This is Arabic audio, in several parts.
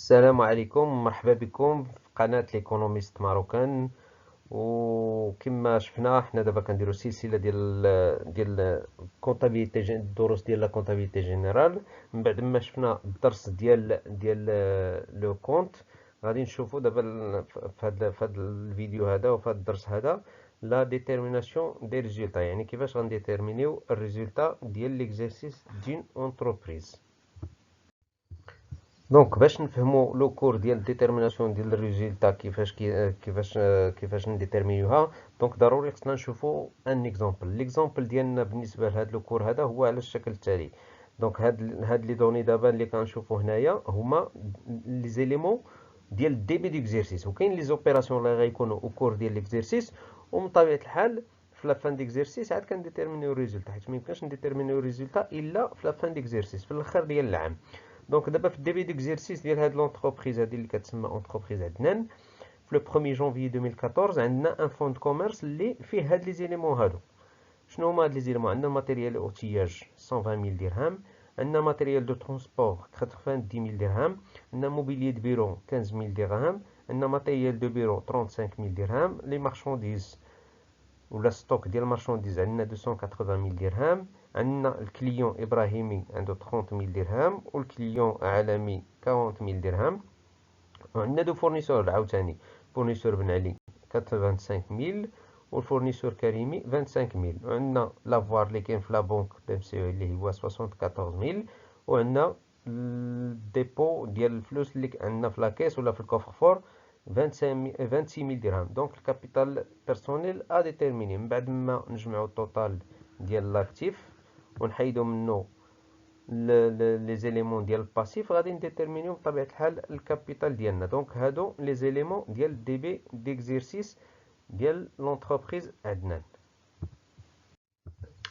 السلام عليكم، مرحبا بكم في قناة ليكونوميست ماروكان. وكما شفنا حنا دابا كنديرو سلسلة ديال كونطابيليتي، الدروس ديال لا كونطابيليتي جينيرال. من بعد ما شفنا الدرس ديال لو كونت، غادي نشوفو دابا في هذا الفيديو هذا وفي هذا الدرس هذا لا ديتيرميناسيون دي ريزولتا، يعني كيفاش غنديتيرمينيو الريزولتا ديال ليكزارسيس دين اونتربريز. دونك باش نفهموا لو كور ديال ديتيرميناسيون ديال الريزولتا كيفاش نديتيرمينيوها. دونك ضروري خصنا نشوفوا ان اكزامبل. ليكزامبل ديالنا بالنسبه لهذا لو كور هذا هو على الشكل التالي. دونك هاد لي دوني دابا اللي كنشوفوا هنايا هما لي زيليمون ديال الديبي ديكزيرسيس، وكاين لي زوبيراسيون اللي غيكونوا او كور ديال ليكزيرسيس، ومن طبيعه الحال في لا فان ديكزيرسيس عاد كنديتيرمينيو الريزولتا، حيت ما يمكنش نديتيرمينيو الريزولتا الا في لا فان ديكزيرسيس في الاخر ديال العام. دونك دابا في الديبي ديكزيرسيس ديال هاد لونتربريز هادي اللي كتسمى اونتربريز عدنان، في لو 1 جونفي 2014 عندنا ان فون دو كوميرس اللي فيه هاد لي زيليمون هادو. شنو هما هاد لي زيليمون؟ عندنا ماتيريال اوتياج 120,000 درهم، عندنا ماتيريال دو ترونسبور 90,000 درهم، عندنا موبيليي دو بيرو 15,000 درهم، عندنا ماتيريال دو بيرو 35,000 درهم، لي مارشانديز ولا ستوك ديال المارشانديز عندنا 280,000 درهم، عندنا الكليون ابراهيمي عنده 30,000 درهم، والكليون عالمي 40,000 درهم، وعندنا دو فورنيسور عاوتاني، فورنيسور بن علي 25,000 والفورنيسور كريمي 25,000، وعندنا لافوار اللي كاين في لا بنك بي ام سي او اللي هو 74,000، وعندنا الديبو ديال الفلوس اللي عندنا في لاكيس ولا في الكوفر فور 26,000 درهم. دونك الكابيتال بيرسونيل ا ديتيرميني من بعد ما نجمعوا التوتال ديال لاكتيف ونحيدوا منه لي زيليمون ديال الباسيف، غادي نديتيرمينيو بطبيعه الحال الكابيتال ديالنا. دونك هادو لي زيليمون ديال الديبي ديكزيرسيس ديال لونتربريز عدنان.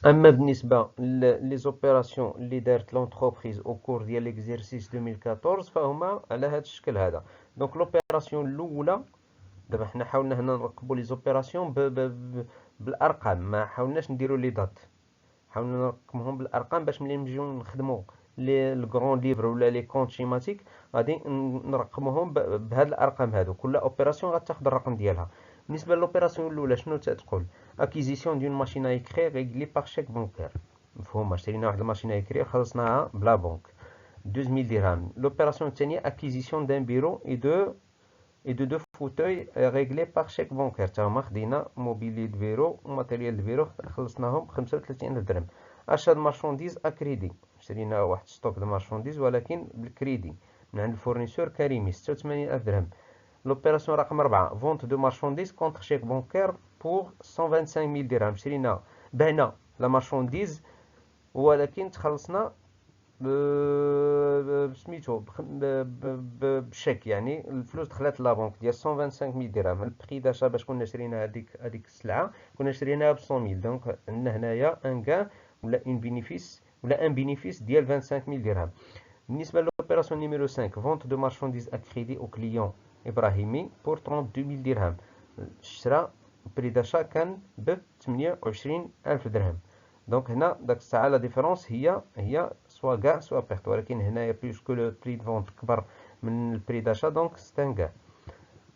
اما بالنسبه لي زوبيراسيون اللي دارت لونتربريز او كور ديال ليكزيرسيس 2014 فهما على هذا الشكل هذا. دونك لوبيراسيون الاولى، دابا حنا حاولنا هنا نرقبوا لي زوبيراسيون بالارقام، ما حاولناش نديروا لي دات، حاولنا نرقمهم بالارقام باش ملي نجيو نخدموا لي الكرون ليفر ولا لي كونت شيماتيك غادي نرقموهم بهاد الارقام هادو. كل اوبيراسيون غتاخد الرقم ديالها. بالنسبه للوبيراسيون الاولى شنو تتقول؟ اكيزيسيون دون ماشين ا ايكري ريغلي باغ شيك بونكير، مفهومه، شرينا واحد الماشين ا ايكري خلصناها بلا بنك 12,000 درهم. لوبيراسيون الثانيه اكيزيسيون دان بيرو et de deux fauteuils réglés par chèque bancaire. تا هما خدينا موبيلي دو بيرو وماتيريال دو بيرو خلصناهم 35,000 درهم. اشاد مارشانديز اكريدي، شرينا واحد ستوك دو مارشانديز ولكن بالكريدي من عند الفورنيسور كريمي 86,000 درهم. لوبيراسيون رقم 4 فونت دو مارشانديز كونتر شيك بانكير بور 125,000 درهم، شرينا بعنا لا مارشانديز ولكن تخلصنا سميتو بشيك، يعني الفلوس دخلت لابونك ديال 125,000 درهم. البري داشا باش كنا شرينا هذيك السلعه كنا شريناها ب 100,000، دونك عندنا هنايا ان كان ولا ان بينيفيس ولا ان بينيفيس ديال 25,000 درهم. بالنسبه لوبيراسيون نيميرو 5 فونت دو مارشانديز ا كريدي او كليون ابراهيمي بور 32,000 درهم، الشراء البري داشا كان ب 28,000 درهم. دونك هنا داك الساعه لا ديفيرونس هي سوا كاع سوا بيرت، ولكن هنايا بيسكو لو بري دو فونت كبر من البري داشا دونك ستان كاع.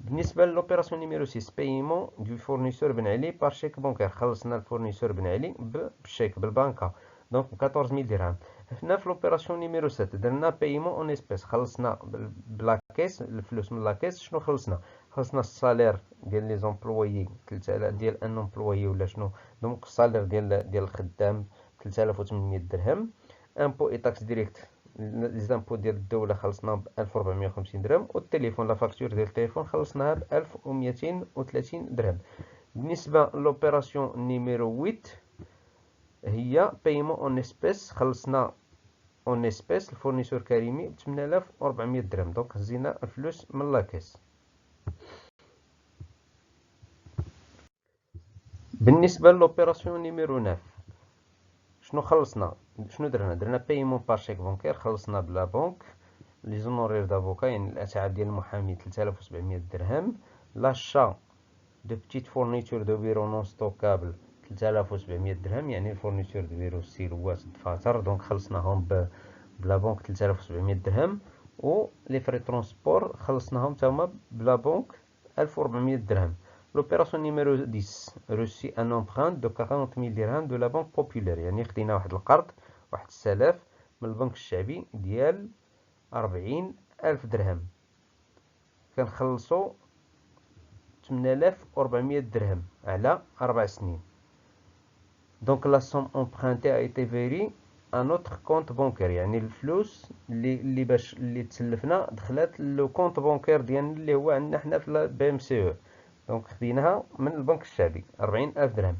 بالنسبه لوبيراسيون نيميرو 6 بايمون دو فورنيسور بن علي بار شيك بانكير، خلصنا الفورنيسور بن علي بالشيك بالبنكه دونك ب 14,000 درهم. هنا في لوبيراسيون نيميرو 7 درنا بايمون اون اسبيس، خلصنا بلاكيس الفلوس من لاكيس. شنو خلصنا السالير ديال لي زومبلويي 3000 ديال ان امبلويي ولا شنو، دونك السالير ديال الخدام 3,800 درهم. امبو اي تاكس ديريكت لي زامبو ديال الدوله خلصنا ب 1,450 درهم، والتليفون لا فاكتور ديال التليفون خلصناها ب 1,230 درهم. بالنسبه لوبيراسيون نيميرو 8 هي بايمون اون اسبيس، خلصنا اون اسبيس الفورنيسور كريمي ب 8,400 درهم، دونك هزينا الفلوس من لاكيس. بالنسبه لوبيراسيون نيميرو 9 شنو خلصنا؟ شنو درنا بايمون بار شيك بانكير، خلصنا بلا بنك لي زونورير دافوكا يعني الاتعاب ديال المحامي 3,700 درهم. لاشا دو بتيت فورنيتور دو بيرو نون ستوكابل 3,700 درهم، يعني الفورنيتور دو بيرو السيلوات الدفاتر، دونك خلصناهم بلا بنك 3,700 درهم. و لي فري ترونسبور خلصناهم تاهما بلا بنك 1400 درهم. لوبيراسيون نيميرو 10 روسي ان امبرانت دو 40000 درهم دو لا بنك بوبولير، يعني خدينا واحد القرض، واحد السلاف من البنك الشعبي ديال 40000 درهم، كنخلصو 8400 درهم على 4 سنين. دونك لا سوم امبرانتي ا ايتي فيري ان اوتر كونت بونكير، يعني الفلوس اللي باش اللي تسلفنا دخلت لو كونت بونكير ديالنا اللي هو عندنا حنا في لا بي ام سي او. دونك خديناها من البنك الشعبي 40000 درهم.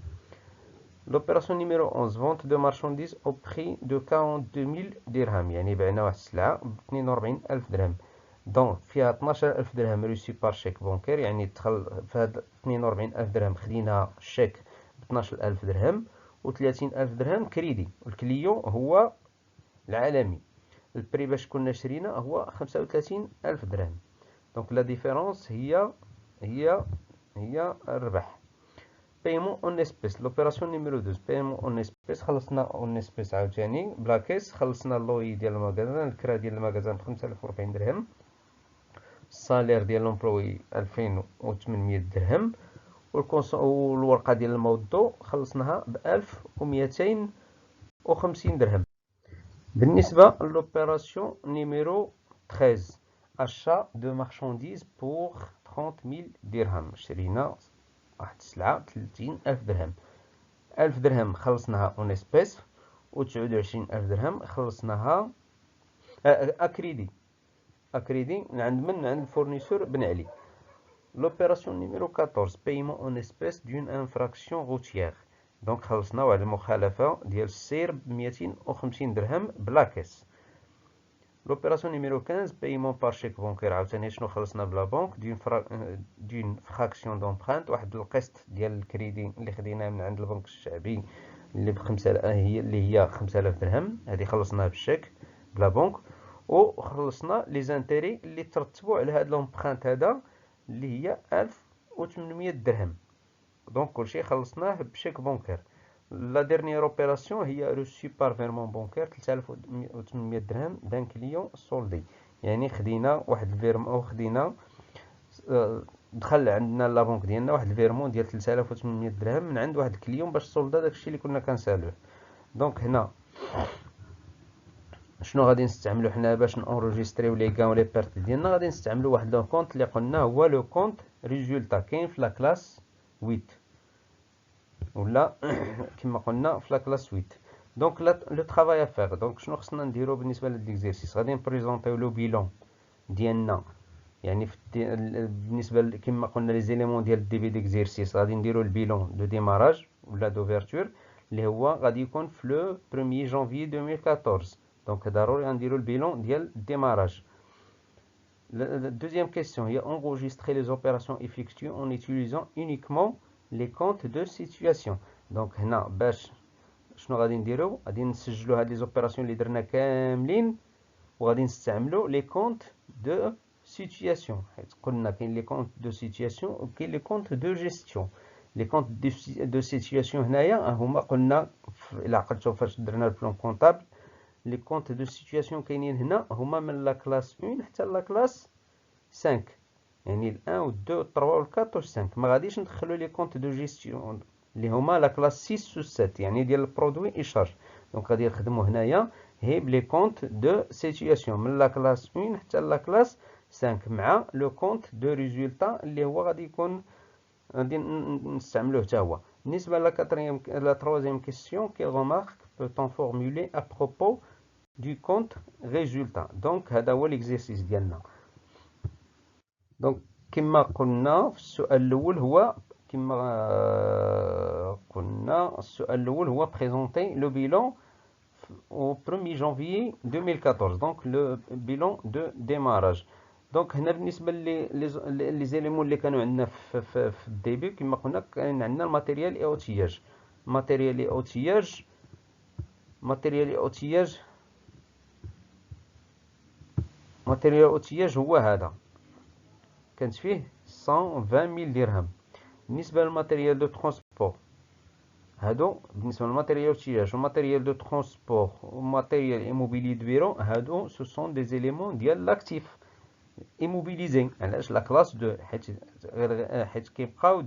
لوبيراسيون نيميرو 11 فونت دو مارشانديز او بري دو 42000 درهم، يعني بعنا واحد السلعه ب 42000 درهم. دونك فيها 12000 درهم روسي بار شيك بونكير، يعني دخل في هاد 42000 درهم خدينا شيك ب 12000 درهم و 30000 درهم كريدي، والكليون هو العالمي. البري باش كنا شرينا هو 35000 درهم. دونك لا ديفيرونس هي الربح. بايمون اون اسبيس لوبيراسيون نيميرو 12 بايمون اون اسبيس، خلصنا اون اسبيس عاوتاني بلا كيس، خلصنا اللوي ديال المغازان، الكرا ديال المغازان ب 5040 درهم، الصالير ديال لومبلوي 2800 درهم، والورقه ديال الموظف خلصناها ب 1250 درهم. بالنسبه لوبيراسيون نيميرو 13 achat de marchandises pour 30000 درهم، شرينا واحد السلعه 30000 درهم. 1000 درهم خلصناها اون اسبيس، و 29000 درهم خلصناها اكريدي عند من؟ عند الفورنيسور بن علي. لوبيراسيون نيميرو 14 بايمون اون اسبيس دون انفراكسيون روتيير، دونك خلصنا واحد المخالفه ديال السير ب 250 درهم بلا كيس. لوبيراسيون نيميرو 15 بايمون بار شيك بونكير، عاوتاني شنو خلصنا بلا بنك دون فراكسيون دومبرانت، واحد القسط ديال الكريدي اللي خديناه من عند البنك الشعبي اللي هي 5000 درهم، هذه خلصناها بالشيك بلا بنك. وخلصنا لي زانتيري اللي ترتبوا على هاد لومبرانت هذا اللي هي 1800 درهم. دونك كلشي خلصناه بشيك بونكير. لا ديرنيير اوبيراسيون هي روسي بار فيرمون بونكير 3800 درهم دان كليون سولدي، يعني خدينا واحد الفيرمون، او خدينا دخل عندنا لا بنك ديالنا واحد الفيرمون ديال 3800 درهم من عند واحد الكليون باش سولدا داكشي اللي كنا كنسالوه. دونك هنا شنو غادي نستعملو حنا باش نونجستريو لي غان ولي بيرت ديالنا؟ غادي نستعملو واحد لو كونت اللي قلنا هو لو كونت ريزولتا، كاين في لا كلاس 8 ولا كما قلنا في لا كلاس 8. دونك لو طرافاي افير، دونك شنو خصنا نديرو بالنسبه لهاد ليكزيرسيس؟ غادي نبريزونطيو لو بيلون ديالنا، يعني بالنسبه كما قلنا لي زيليمون ديال الديبي ديكزيرسيس غادي نديرو البيلون دو ديماراج ولا دوفيرتور اللي هو غادي يكون في لو 1 جانفي 2014. دونك ضروري غنديرو البيلون ديال الديماراج. La deuxième question هي enregistrer les opérations effectuées en utilisant uniquement les comptes de situation. دونك هنا باش شنو غادي نديرو؟ غادي نسجلو هاد لي زوبيراسيون اللي درنا كاملين، وغادي نستعملو لي كونت دو سيتوياسيون، حيت قلنا كاين لي كونت دو سيتوياسيون وكاين لي كونت دو جيستيون. لي كونت دو سيتوياسيون هنايا هما قلنا الى عقلتو فاش درنا البلان كونطابل، لي كونت دو سيتوياسيون كاينين هنا هما من لا كلاس 1 حتى لا كلاس 5، يعني ال 1 و 2 و 3 و 4 و 5. ما غاديش ندخلو لي كونت دو جيستيون اللي هما لا كلاس 6 و 7، يعني ديال البرودوي اي شارج. دونك غادي نخدمو هنايا هي بلي كونت دو سيتوياسيون من لا كلاس 1 حتى لا كلاس 5 مع لو كونت دو ريزولتا اللي هو غادي يكون غادي نستعملوه حتى هو. بالنسبه لا تروازيام كيسيون كي غومارك بوتون فورمولي ا بروبو du compte résultat. دونك هذا هو ليكزيرسيس ديالنا. دونك كما قلنا في السؤال الاول هو présenter le bilan au 1er janvier 2014. Donc le bilan de démarrage. دونك هنا بالنسبه لي زيليمون اللي كانوا عندنا في الديبي كما قلنا كاين عندنا الماتيريال اي اوتياج. ماتيريال اوتياج هو هذا، كانت فيه 120000 درهم. بالنسبه للماتيريال دو ترونسبور هادو بالنسبه للماتيريال اوتياج وماتيريال دو ترونسبور وماتيريال ايموبيلي دو بيرو، هادو سو سون دي زيليمون ديال لاكتيف ايموبيليزي. علاش لا كلاس 2؟ حيت كيبقاو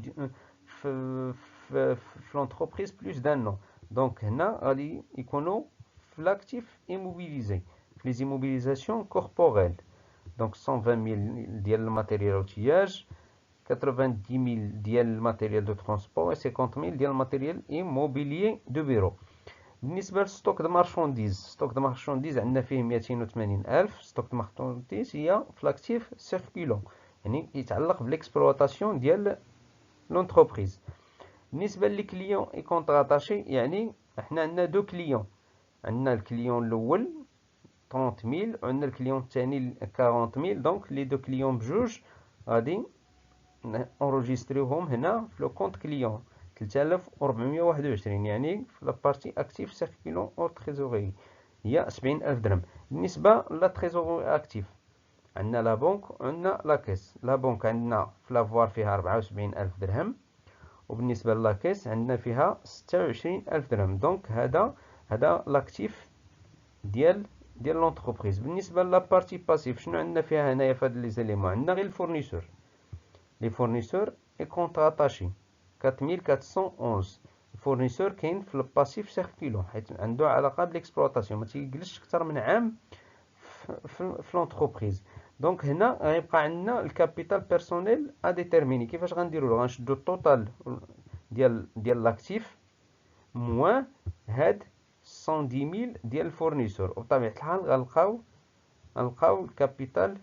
في لونتربريز بلوس دان نو. دونك هنا غادي يكونوا في لاكتيف ايموبيليزي في لي زيموبيليزاسيون كوربوريل. دونك 120,000 ديال الماتيريال اوتياج، 90,000 ديال الماتيريال دو ترونسبور و 50,000 ديال الماتيريال ايموبيليي دو بيرو. بالنسبه للستوك دو مارشانديز، ستوك دو مارشانديز عندنا فيه 280,000. ستوك دو مارشانديز هي في لاكتيف سيركولون، يعني يتعلق بالاكسبلوطاسيون ديال لونتربريز. بالنسبه لي كليون اي كونطراتاشي، يعني احنا عندنا دو كليون، عندنا الكليون الاول 30,000 وعندنا الكليون الثاني 40,000. دونك لي دو كليون بجوج غادي انروجيستريوهم هنا في لو كونت كليون 3421، يعني في لابارتي اكتيف سيركولون اور تريزوري هي 70,000 درهم. بالنسبه لا تريزوري اكتيف عندنا لا بنك وعندنا لا كيس. لا بنك عندنا في لافوار فيها 74,000 درهم، وبالنسبه لا كيس عندنا فيها 26,000 درهم. دونك هذا لاكتيف ديال لونتربريز. بالنسبه لا بارتي باسيف شنو عندنا فيها هنايا في هاد لي زيليمون؟ عندنا غير الفورنيسور، لي فورنيسور اي كونطراتاشي 4411. الفورنيسور كاين في الباسيف سيركولون حيت عنده علاقه بالاكسبلوطاسيون، ما تيجلسش اكثر من عام في لونتربريز. دونك هنا غيبقى عندنا الكابيتال بيرسونيل ا ديتيرميني. كيفاش غنديروا؟ غنشدو التوتال ديال لاكتيف موان هاد 110,000 ديال الفورنيسور، وبطبيعه الحال غنلقاو الكابيتال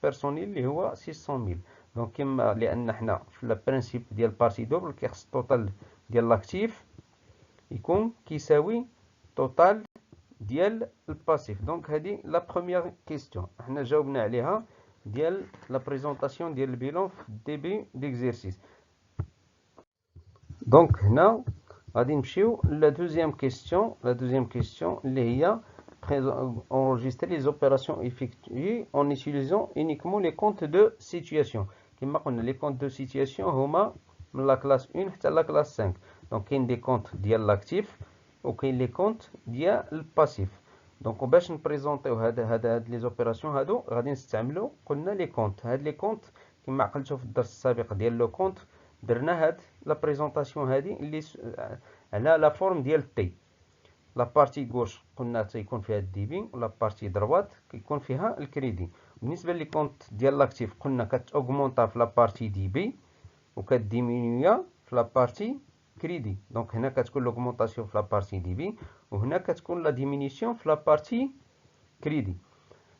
بيرسونيل اللي هو 600,000. دونك كما لان حنا في البرانسيب ديال بارتي دوبل كيخص التوتال ديال لاكتيف يكون كيساوي توتال ديال الباسيف. دونك هذه لا بروميير كيستيون حنا جاوبنا عليها ديال لا بريزونطاسيون ديال البيلون في الديبي ديكزيرسيس. دونك هنا غادي نمشيو لا دوزيام كيستيون. لا دوزيام كيستيون اللي هي enregistrer les opérations effectuées en utilisant uniquement les comptes de situation. كما قلنا لي كونت دو سيتياسيون هما من لا كلاس 1 حتى لا كلاس 5. دونك كاين دي كونت ديال لاكتيف وكاين لي كونت ديال الباسيف. دونك باش نبريزونطيو هاد لي زوبيراسيون هادو غادي نستعملو قلنا لي كونت. هاد لي كونت كما عقلتو في الدرس السابق ديال لو كونت درنا هاد لا بريزونطاسيون هادي اللي على لا فورم ديال تي. لا بارتي غوش قلنا تيكون فيها الديبي، ولا بارتي دروات كيكون فيها الكريدي. بالنسبه لي كونت ديال لاكتيف قلنا كتاوغمونطا في لا بارتي ديبي وكديمينيا في لا بارتي كريدي. دونك هنا كتكون لوغمونطاسيون في لا بارتي ديبي وهنا كتكون لا ديمينيسيون في لا بارتي كريدي.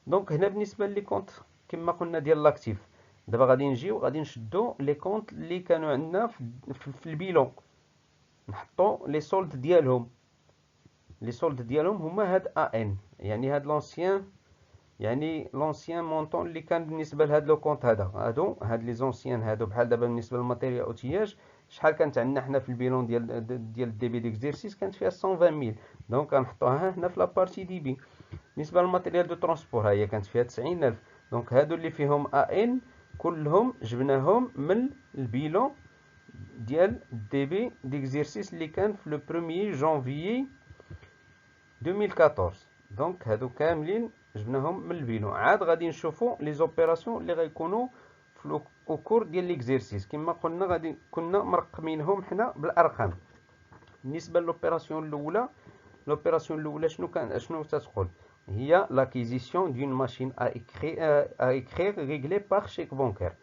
دونك هنا بالنسبه لي كونت كما قلنا ديال لاكتيف، دابا غادي نشدو لي كونت اللي كانوا عندنا في البيلون، نحطو لي سولد ديالهم. لي سولد ديالهم هما هاد ان، يعني هاد لونسيان مونطون اللي كان بالنسبه لهاد لو كونت هاد لي زونسيان هادو. بحال دابا بالنسبه للماتيريال اوتياج شحال كانت عندنا حنا في البيلون ديال الديبي ديكزيرسيس؟ كانت فيها 120,000. دونك غنحطوها هنا في لابارتي ديبي. بالنسبه للماتيريال دو ترونسبور ها هي كانت فيها 90,000. دونك هادو اللي فيهم ان كلهم جبناهم من البيلون ديال الديبي ديكزيرسيس اللي كان في لو 1 جانفيي 2014. دونك هادو كاملين جبناهم من البيلون. عاد غادي نشوفوا لي زوبيراسيون اللي غيكونوا في الكور ديال ليكزيرسيس. كما قلنا كنا مرقمينهم حنا بالارقام. بالنسبه للوبيراسيون الاولى شنو تتقول؟ هي لاكيزيسيون دون ماشين ا اكرير ريغلي باغ شيك بونكير.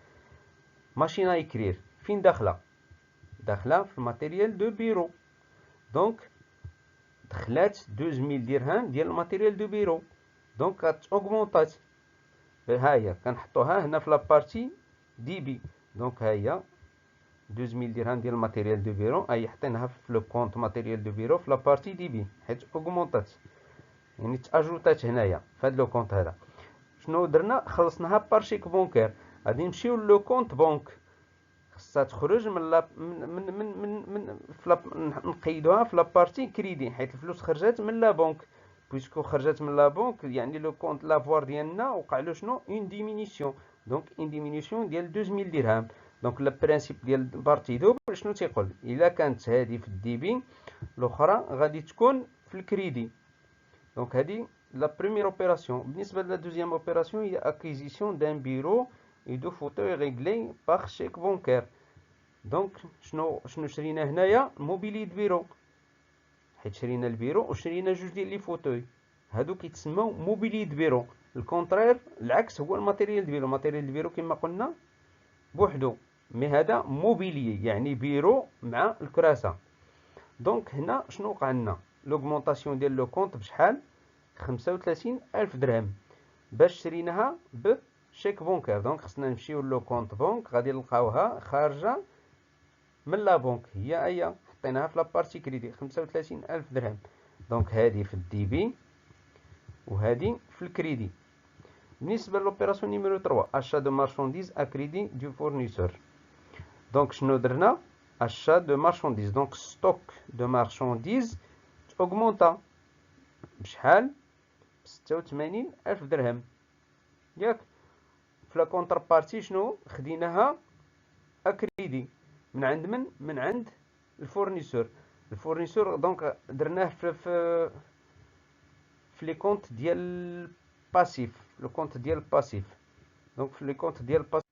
ماشين ا اكرير فين داخله في الماتيريال دو بيرو. دونك دخلات 12,000 درهم ديال الماتيريال دو بيرو. دونك كتاوغمونطات. ها هي كنحطوها هنا في لابارتي ديبي. دونك ها هي 12,000 درهم ديال الماتيريال دو بيرو هي حطيناها في لو كونت ماتيريال دو بيرو في لابارتي ديبي حيت اوغمونطات، يعني تاجوطات هنايا في هاد لو كونت هذا. شنو درنا؟ خلصناها بار شيك بونكير. غادي نمشيو لو كونت بونك، خصها تخرج من نقيدوها في لابارتي كريدي حيت الفلوس خرجت من لا بنك. بويسكو خرجت من لا بنك يعني لو كونت لافوار ديالنا وقع له شنو؟ اون ديمينيسيون. دونك اون ديمينيسيون ديال 12,000 درهم. دونك لو برينسيپ ديال بارتي دوبل شنو تيقول؟ الا كانت هذه في الديبي الاخرى غادي تكون في الكريدي. دونك هذه لا بروميير اوبيراسيون. بالنسبه لا دوزيام اوبيراسيون هي اكويزيسيون دان بيرو اي دو فوتوي ريغلي باغ شيك بونكير. دونك شنو شرينا هنايا؟ موبيلي دو بيرو، حيت شرينا البيرو وشرينا جوج ديال لي فوتوي، هادو كيتسموا موبيلي دو بيرو. الكونترير العكس هو الماتيريال دو بيرو. الماتيريال دو بيرو كما قلنا بوحدو، مي هذا موبيلي يعني بيرو مع الكراسه. دونك هنا شنو وقع لنا؟ لوغمونطاسيون ديال لو كونط بشحال؟ 35,000 درهم باش شريناها بشيك بونكير. دونك خصنا نمشيو لو كونط بونك، غادي نلقاوها خارجه من لا بونك، هي حطيناها في لابارتي كريدي 35,000 درهم. دونك هذه في الدي بي وهذه في الكريدي. بالنسبه لوبيراسيون نيميرو 3 اشا دو مارشانديز ا كريدي دو فورنيسور. دونك شنو درنا؟ اشا دو مارشانديز، دونك ستوك دو مارشانديز اوغمونطا بشحال؟ 86,000 درهم ياك. في لا كونتر بارتي شنو خديناها؟ اكريدي من عند من؟ من عند الفورنيسور. الفورنيسور دونك درناه في لي كونت ديال باسيف، لو كونت ديال باسيف. دونك في لي كونت ديال باسيف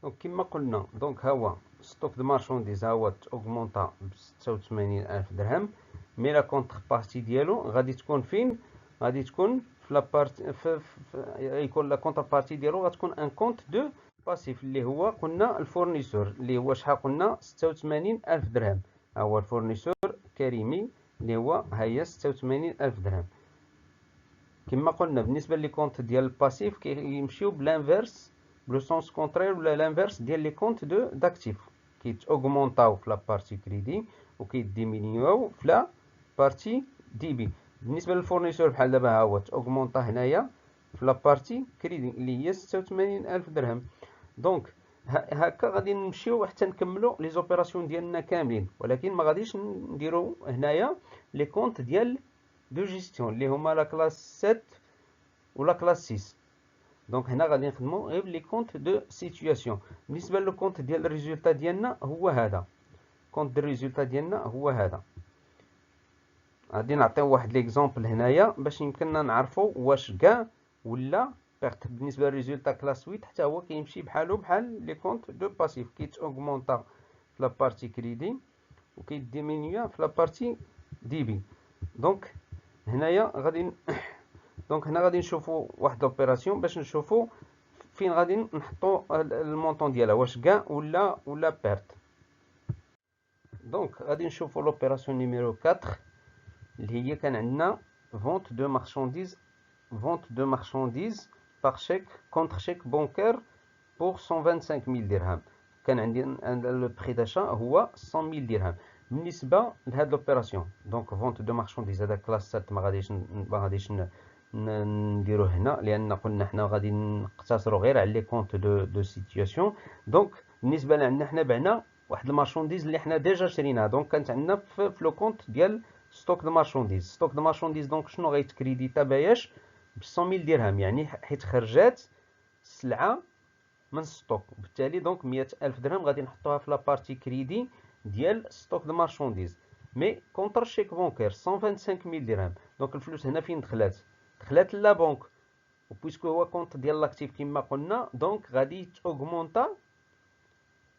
دونك كما قلنا، دونك ها هو ستوك دو مارشانديز ها هو اوغمونطا ب 86,000 درهم. مي لا كونتر بارتي ديالو غادي تكون فين؟ غادي تكون في لا بارتي يكون لا كونتر بارتي ديالو غتكون ان كونت دو باسيف اللي هو قلنا الفورنيسور، اللي هو شحال قلنا؟ 86,000 درهم. ها هو الفورنيسور كريمي اللي هو ها هي 86,000 درهم. كما قلنا بالنسبه لي كونت ديال الباسيف كيمشيو بلانفيرس، بلو سونس كونترير ولا لانفيرس ديال لي كونت دو داكتيف، كيتاوغمونطاو في لا بارتي كريدي وكيديمينيوو في لا بارتي دي بي. بالنسبه للفورنيسور بحال دابا ها هو تاوغمونطا هنايا في لا بارتي كريدي اللي هي 86,000 درهم. دونك هكا غادي نمشيو حتى نكملوا لي زوبيراسيون ديالنا كاملين، ولكن ما غاديش نديرو هنايا لي كونت ديال دو جيستيون اللي هما لا كلاس 7 ولا كلاس 6. دونك هنا غادي نخدمو غير لي كونت دو سيتوياسيون. بالنسبه لو كونت ديال الريزولتا ديالنا هو هذا، كونت دو الريزولتا ديالنا هو هذا. غادي نعطيو واحد ليكزامبل هنايا باش يمكننا نعرفو واش كاع ولا بيرت. بالنسبه للريزولتا كلاس 8 حتى هو كيمشي بحالو بحال لي كونت دو باسيف، كيتاوغمونطا في لا بارتي كريدي وكيديمينيو في لا بارتي دي بي. دونك هنايا غادي دونك هنا غادي نشوفوا واحد لوبيراسيون باش نشوفوا فين غادي نحطوا المونطون ديالها، واش كاع ولا بيرت. دونك غادي نشوفوا لوبيراسيون نيميرو 4 اللي هي كان عندنا فونت دو مارشانديز باغ شيك كونتر شيك بونكير بور 125,000 درهم. كان عندي لو بري داشا هو 100,000 درهم. بالنسبه لهاد لوبيراسيون دونك فونت دو مارشانديز هذا كلاس 7 ما غاديش نديروه هنا، لان قلنا حنا غادي نقتصروا غير على لي كونت دو سيتوياسيون. دونك بالنسبه لنا حنا بعنا واحد المارشانديز اللي حنا ديجا شريناها، دونك كانت عندنا في لو كونت ديال ستوك دو مارشانديز. دونك شنو غيتكريديتا باياش؟ ب 100,000 درهم، يعني حيت خرجات السلعه من ستوك، وبالتالي دونك 100,000 درهم غادي نحطوها في لابارتي كريدي ديال ستوك دو مارشانديز. مي كونتر شيك بونكير 125,000 درهم. دونك الفلوس هنا فين دخلات لا بونك، وبويسكو هو كونت ديال لاكتيف كما قلنا، دونك غادي تاوغمونطا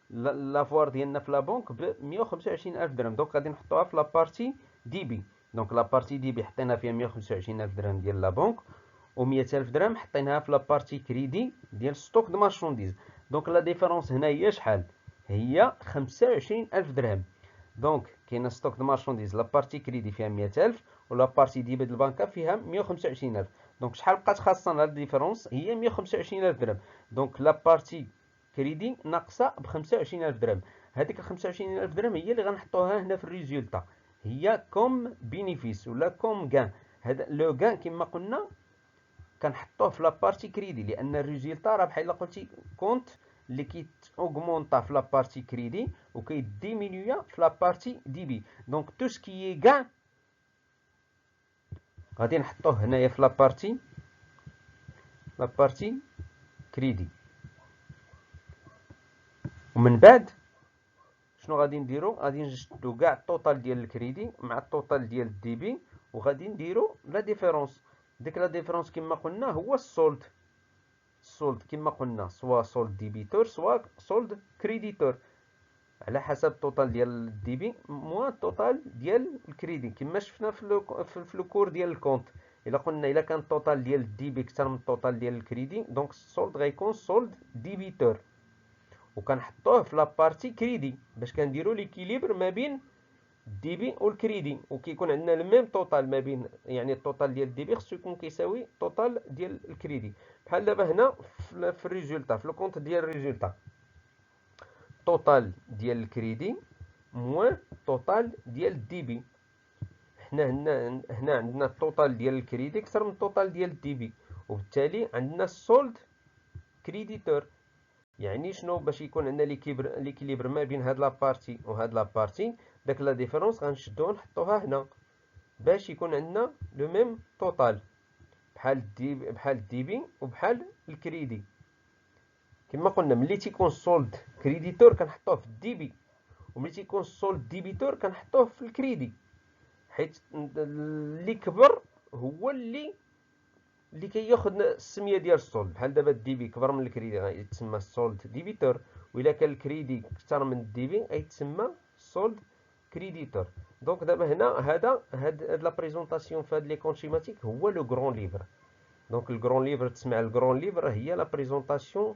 لافوار ديالنا في لا بونك ب 125,000 درهم. دونك غادي نحطوها في لابارتي دي بي. دونك لابارتي دي بي حطينا فيها 125,000 درهم ديال لا بونك، و100,000 درهم حطيناها في لابارتي كريدي ديال ستوك دو مارشانديز. دونك لا ديفيرونس هنا هي شحال؟ هي 25,000 درهم. دونك كاينه ستوك دو مارشانديز لابارتي كريدي فيها 100,000 ولابارتي دي بي د البنكه فيها 125,000. دونك شحال بقات خاصنا هاد الديفيرونس؟ هي 125,000 درهم. دونك لابارتي كريدي ناقصه ب 25,000 درهم. هذيك ال 25,000 درهم هي اللي غنحطوها هنا في الريزولتا، هي كوم بينيفيس ولا كوم كان. هذا لو كان كما قلنا كنحطوه في لابارتي كريدي، لان الريزولتا راه بحال قلتي كونت اللي كيتاوغمونطا في لابارتي كريدي وكيديمينيو في لابارتي دي بي. دونك تو سكي كاع غادي نحطوه هنايا في لابارتي كريدي. ومن بعد شنو غادي نديرو؟ غادي نجبدو كاع الطوطال ديال الكريدي مع الطوطال ديال الديبي، وغادي نديرو لا ديفيرونس. ديك لا ديفيرونس كما قلنا هو السولد. السولد كما قلنا سوا سولد ديبيتور سوا سولد كريديتور، على حسب الطوطال ديال الديبي موان الطوطال ديال الكريدي. كما شفنا في لو كور ديال الكونت، الا قلنا الا كان الطوطال ديال الديبي اكثر من الطوطال ديال الكريدي، دونك السولد غيكون سولد ديبيتور، وكنحطوه في لابارتي كريدي باش كنديرو ليكيليبر ما بين الديبي والكريدي، وكيكون عندنا الميم طوطال ما بين، يعني الطوطال ديال الديبي خصو يكون كيساوي الطوطال ديال الكريدي. بحال دابا هنا في الريزولتا، في الكونت ديال الريزولتا، الطوطال ديال الكريدي موان الطوطال ديال الديبي. هنا عندنا الطوطال ديال الكريدي اكثر من الطوطال ديال الديبي، وبالتالي عندنا السولد كريديتور. يعني شنو؟ باش يكون عندنا ليكيليبر ما بين هاد لابارتي وهاد لابارتي، داك لا ديفيرونس غنشدوها نحطوها هنا باش يكون عندنا لو ميم طوطال، بحال الديبي وبحال الكريدي. كما قلنا ملي تيكون السولد كريديتور كنحطوه في الديبي، وملي تيكون السولد ديبيتور كنحطوه في الكريدي، حيت اللي كبر هو اللي كياخذ السميه ديال السولد. بحال دابا الديبي كبر من الكريدي غيتسمى السولد ديبيتور، والا كان الكريدي اكثر من الديبي غيتسمى السولد كريديتور. دونك دابا هنا هاد لا بريزونطاسيون في هاد لي كونت شيماتيك هو لو غران ليفر. دونك الغران ليفر تسمع الغران ليفر هي لا بريزونطاسيون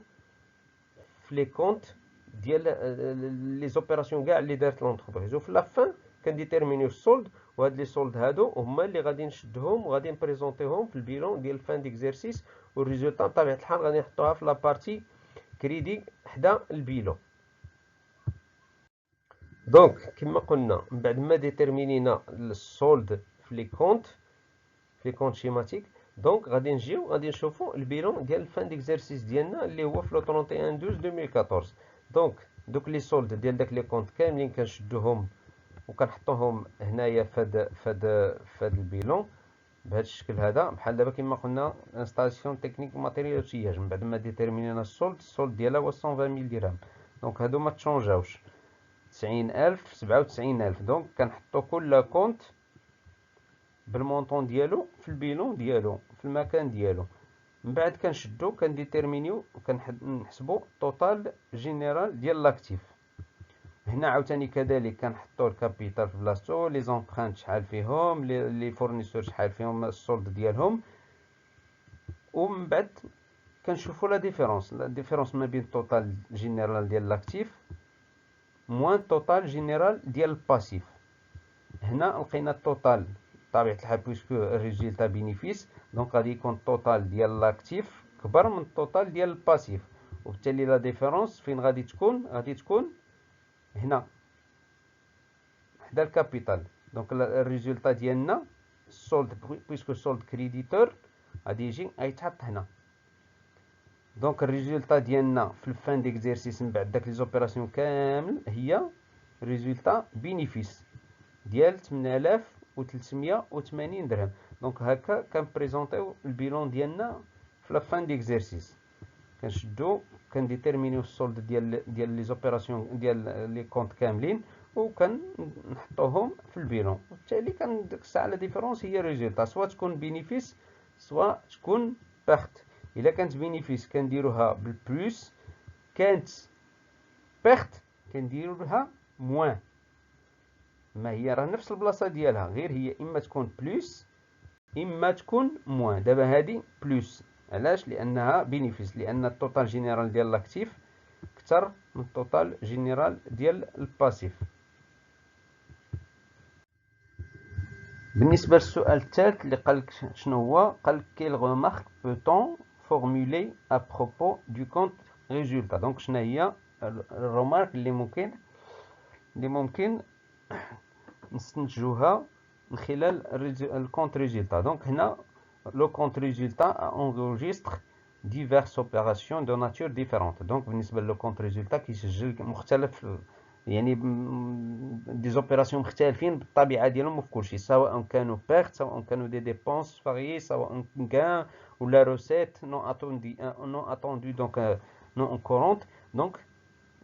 في لي كونت ديال لي زوبيراسيون كاع اللي دارت لونتربريز، وفي لا فان كنديتيرمينيو السولد. وهاد لي سولد هادو هما اللي غادي نشدهم وغادي نبريزونطيهم في البيلون ديال فان ديكزيرسيس، والريزولطا بطبيعه الحال غادي نحطوها في لابارتي كريدي حدا البيلون. دونك كما قلنا من بعد ما ديتيرمينينا السولد في لي كونت شيماتيك، دونك غادي نشوفوا البيلون ديال الفان ديكزيرسيس ديالنا اللي هو في لو 31 12 2014. دونك دوك لي سولد ديال داك لي كونت كاملين كنشدوهم وكنحطوهم هنايا فهاد البيلون بهذا الشكل هذا. بحال دابا كما قلنا انستالاسيون تكنيك ماتيريال وسياج، من بعد ما ديتيرمينينا السولد ديالها هو 120000 درهم. دونك هادو ما تشونجاوش، 90000 97000. دونك كنحطو كل كونت بالمونطون ديالو في البيلون ديالو في المكان ديالو. من بعد كنشدو كنديتيرمينيو كنحسبو الطوطال جينيرال ديال لاكتيف. هنا عاوتاني كذلك كنحطو الكابيتال في بلاصتو، لي زونبرانت شحال فيهم، لي فورنيسور شحال فيهم السولد ديالهم، ومن بعد كنشوفو لا ديفيرونس ما بين الطوطال جينيرال ديال لاكتيف موان الطوطال جينيرال ديال الباسيف. هنا لقينا الطوطال بطبيعة الحال بويسكو الريزولتا بينيفيس، دونك غادي يكون الطوطال ديال لاكتيف كبر من الطوطال ديال الباسيف، وبالتالي لا ديفيرونس فين غادي تكون هنا حدا الكابيتال. دونك الريزولتا ديالنا السولد بويسكو السولد كريديتور غادي يجي غيتحط هنا. دونك الريزولتا ديالنا في الفان ديكزيرسيس من بعد داك لي زوبيراسيون كامل هي ريزولتا بينيفيس ديال 8380 درهم. دونك هكا كنبريزونطيو البيلون ديالنا في لا فان ديكزيرسيس، كنشدو كنديتيرمينيو السولد ديال لي زوبيراسيون ديال لي كونط كاملين وكنحطوهم في البيلون، وبالتالي كان ديك الساعه لا ديفيرونس هي ريزولتا، سواء تكون بينيفيس سواء تكون بيرت. الا كانت بينيفيس كنديروها بالبلوس، كانت بيرت كنديرو لها موان. ما هي راه نفس البلاصه ديالها، غير هي اما تكون بلوس اما تكون موان. دابا هادي بلوس، علاش؟ لانها بينيفيس، لان التوتال جينيرال ديال لاكتيف اكثر من التوتال جينيرال ديال الباسيف. بالنسبه للسؤال الثالث اللي قالك شنو هو، قالك كيل غومارك بوتون فورمولي ا بروبو دو كونت ريزولتا. دونك شنو هي الرومارك اللي ممكن نستنتجوها من خلال الكونت ريزولتا. دونك هنا لو كونت ريزولتا انغوجيستر ديفيرس اوبيراسيون دو ناتور ديفيرونت. دونك بالنسبه لو كونت ريزولتا كيسجل مختلف، يعني دي زوبيراسيون مختلفين بالطبيعه ديالهم وفي كلشي، سواء كانوا بيرت سواء كانوا دي ديبونس فاريي سواء كان ولا روسيت نو اتوندي دونك نو كورونت. دونك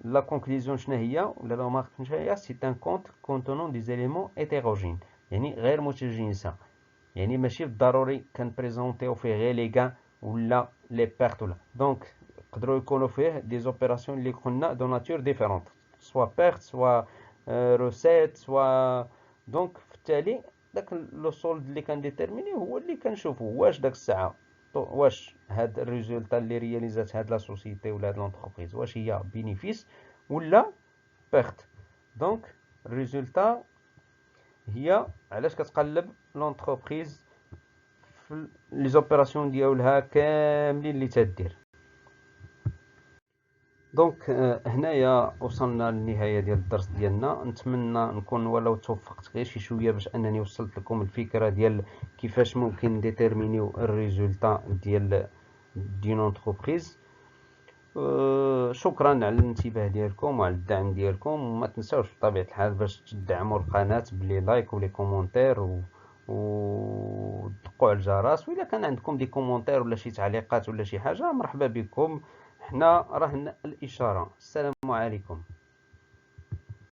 لا كونكليزيون شنو هي ولا لا مارك شنو هي؟ سي ان كونت كونتونون دي زيليمون هيتيروجين، يعني غير متجانسة، يعني ماشي بالضروري كنبريزونطيو فيه غير لي غان ولا لي بيرت ولا. دونك يقدروا يكونوا فيه دي زوبيراسيون اللي قلنا دو ناتور ديفيرونت، سوا بيرت سوا روسيت سوا. دونك في التالي داك لو سولد اللي كنديتيرميني هو اللي كنشوفو واش داك الساعه واش هاد الريزولتا اللي رياليزات هاد لا سوسيتي ولا هاد لونتربريز واش هي بينيفيس ولا بيرت. دونك الريزولتا هي علاش كتقلب لونتربريز في لي زوبيراسيون ديالها كاملين اللي تدير. دونك هنايا وصلنا للنهايه ديال الدرس ديالنا. نتمنى نكون ولو توفقت غير شي شويه باش انني وصلت لكم الفكره ديال كيفاش ممكن نديتيرمينيو الريزولتا ديال دين انتربريز. شكرا على الانتباه ديالكم وعلى الدعم ديالكم، وما تنساوش بطبيعه الحال باش تدعموا القناه بلي لايك ولي كومونتير ودقوا على الجرس، وإلا كان عندكم دي كومونتير ولا شي تعليقات ولا شي حاجه مرحبا بكم، حنا رهن الاشاره. السلام عليكم.